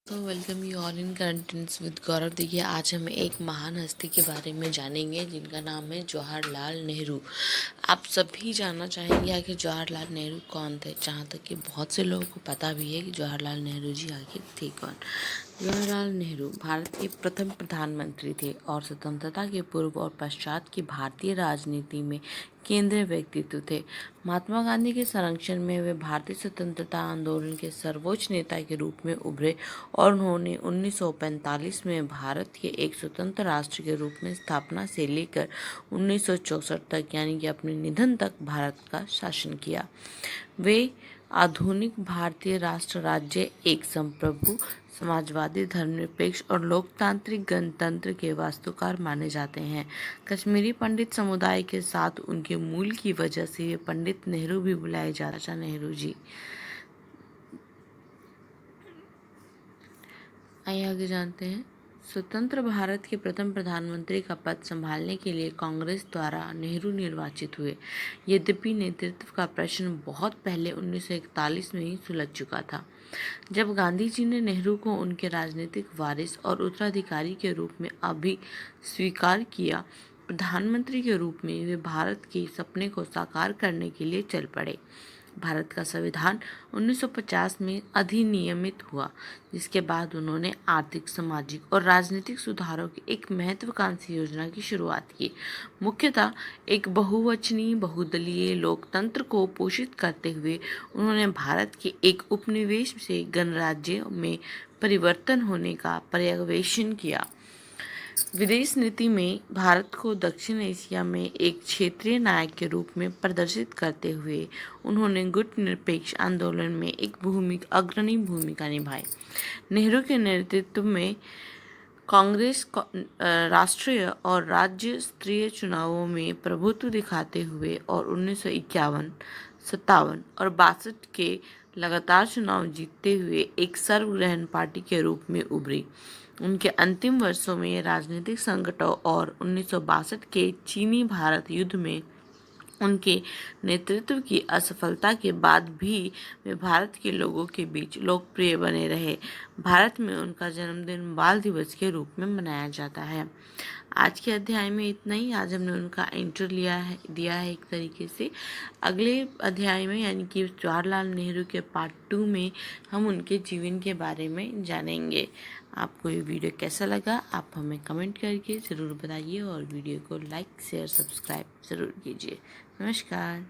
तो welcome you all in contents with Gaurav. देखिए, आज हम एक महान हस्ती के बारे में जानेंगे जिनका नाम है जवाहरलाल नेहरू। आप सभी जानना चाहेंगे आखिर जवाहरलाल नेहरू कौन थे, जहाँ तक कि बहुत से लोगों को पता भी है कि जवाहरलाल नेहरू जी आखिर थे कौन। जवाहरलाल नेहरू भारत के प्रथम प्रधानमंत्री थे और स्वतंत्रता के पूर्व और पश्चात की भारतीय राजनीति में केंद्रीय व्यक्तित्व थे। महात्मा गांधी के संरक्षण में वे भारतीय स्वतंत्रता आंदोलन के सर्वोच्च नेता के रूप में उभरे और उन्होंने 1945 में भारत के एक स्वतंत्र राष्ट्र के रूप में स्थापना से लेकर 1964 तक यानी कि अपने निधन तक भारत का शासन किया। वे आधुनिक भारतीय राष्ट्र राज्य एक संप्रभु समाजवादी धर्मनिरपेक्ष और लोकतांत्रिक गणतंत्र के वास्तुकार माने जाते हैं। कश्मीरी पंडित समुदाय के साथ उनके मूल की वजह से वे पंडित नेहरू भी बुलाए जाते हैं। नेहरू जी, आइए आगे जानते हैं। स्वतंत्र भारत के प्रथम प्रधानमंत्री का पद संभालने के लिए कांग्रेस द्वारा नेहरू निर्वाचित हुए। यद्यपि नेतृत्व का प्रश्न बहुत पहले 1941 में ही सुलझ चुका था, जब गांधी जी ने नेहरू को उनके राजनीतिक वारिस और उत्तराधिकारी के रूप में स्वीकार किया। प्रधानमंत्री के रूप में वे भारत के सपने को साकार करने के लिए चल पड़े। भारत का संविधान 1950 में अधिनियमित हुआ, जिसके बाद उन्होंने आर्थिक, सामाजिक और राजनीतिक सुधारों की एक महत्वाकांक्षी योजना की शुरुआत की। मुख्यतः एक बहुवचनीय बहुदलीय लोकतंत्र को पोषित करते हुए उन्होंने भारत के एक उपनिवेश से गणराज्य में परिवर्तन होने का पर्यवेक्षण किया। विदेश नीति में भारत को दक्षिण एशिया में एक क्षेत्रीय नायक के रूप में प्रदर्शित करते हुए उन्होंने गुटनिरपेक्ष आंदोलन में एक अग्रणी भूमिका निभाई। नेहरू के नेतृत्व में कांग्रेस राष्ट्रीय और राज्य स्तरीय चुनावों में प्रभुत्व दिखाते हुए और 1951, 57 और 62 के लगातार चुनाव जीतते हुए एक सर्वग्राही पार्टी के रूप में उभरी। उनके अंतिम वर्षों में राजनीतिक संकटों और 1962 के चीनी भारत युद्ध में उनके नेतृत्व की असफलता के बाद भी वे भारत के लोगों के बीच लोकप्रिय बने रहे। भारत में उनका जन्मदिन बाल दिवस के रूप में मनाया जाता है। आज के अध्याय में इतना ही। आज हमने उनका इंट्रो दिया है एक तरीके से। अगले अध्याय में यानी कि जवाहरलाल नेहरू के पार्ट 2 में हम उनके जीवन के बारे में जानेंगे। आपको ये वीडियो कैसा लगा आप हमें कमेंट करके ज़रूर बताइए और वीडियो को लाइक शेयर सब्सक्राइब ज़रूर कीजिए। नमस्कार।